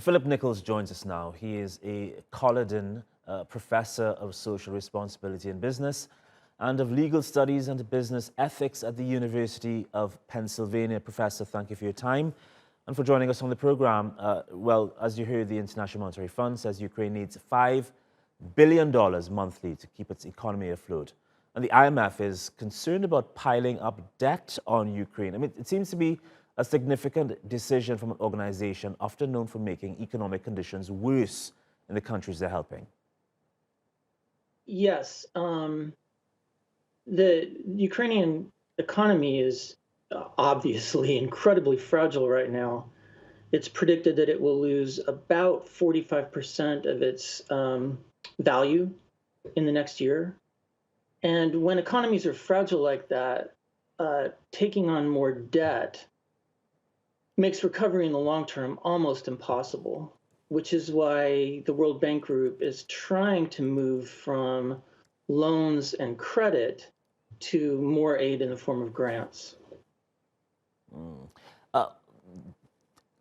Philip Nichols joins us now. He is a Colladin professor of social responsibility and business and of legal studies and business ethics at the University of Pennsylvania. Professor, thank you for your time and for joining us on the program. Well, as you heard, the International Monetary Fund says Ukraine needs $5 billion monthly to keep its economy afloat. And the IMF is concerned about piling up debt on Ukraine. I mean, it seems to be a significant decision from an organization often known for making economic conditions worse in the countries they're helping. Yes, the Ukrainian economy is obviously incredibly fragile right now. It's predicted that it will lose about 45% of its value in the next year. And when economies are fragile like that, taking on more debt makes recovery in the long term almost impossible, which is why the World Bank Group is trying to move from loans and credit to more aid in the form of grants.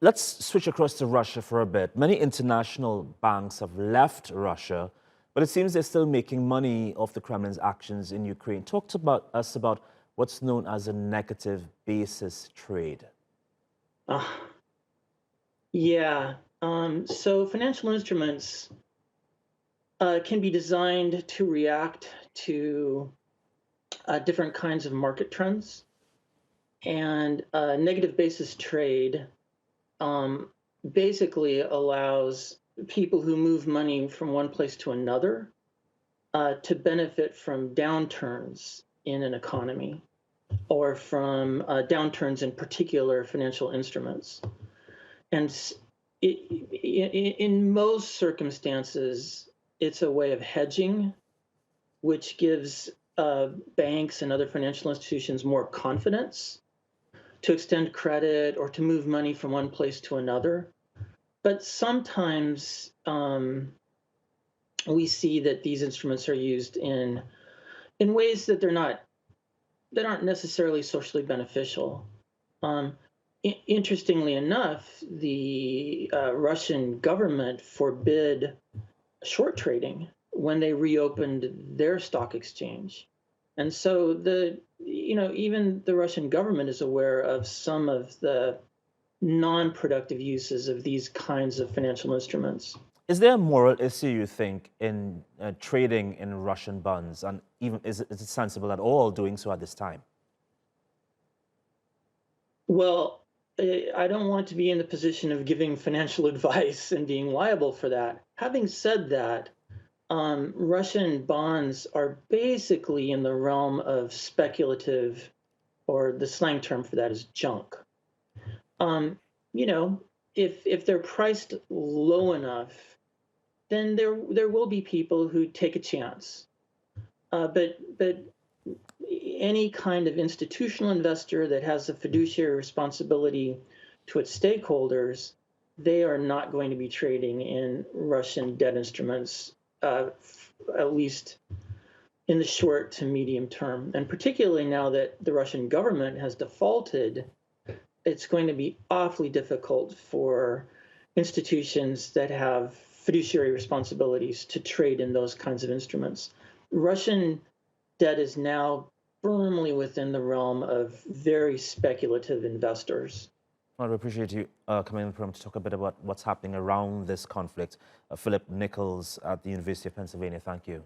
Let's switch across to Russia for a bit. Many international banks have left Russia, but it seems they're still making money off the Kremlin's actions in Ukraine. Talk to us about what's known as a negative basis trade. So financial instruments can be designed to react to different kinds of market trends. And negative basis trade basically allows people who move money from one place to another to benefit from downturns in an economy or from downturns in particular financial instruments. And in most circumstances, it's a way of hedging, which gives banks and other financial institutions more confidence to extend credit or to move money from one place to another. But sometimes we see that these instruments are used in ways that that aren't necessarily socially beneficial. Interestingly enough, the Russian government forbid short trading when they reopened their stock exchange. And so even the Russian government is aware of some of the non-productive uses of these kinds of financial instruments. Is there a moral issue, you think, in trading in Russian bonds? And even is it sensible at all doing so at this time? Well, I don't want to be in the position of giving financial advice and being liable for that. Having said that, Russian bonds are basically in the realm of speculative, or the slang term for that is junk. If they're priced low enough, then there will be people who take a chance. But any kind of institutional investor that has a fiduciary responsibility to its stakeholders, they are not going to be trading in Russian debt instruments, at least in the short to medium term. And particularly now that the Russian government has defaulted, it's going to be awfully difficult for institutions that have fiduciary responsibilities to trade in those kinds of instruments. Russian debt is now firmly within the realm of very speculative investors. Well, I appreciate you coming in the program to talk a bit about what's happening around this conflict. Philip Nichols at the University of Pennsylvania, thank you.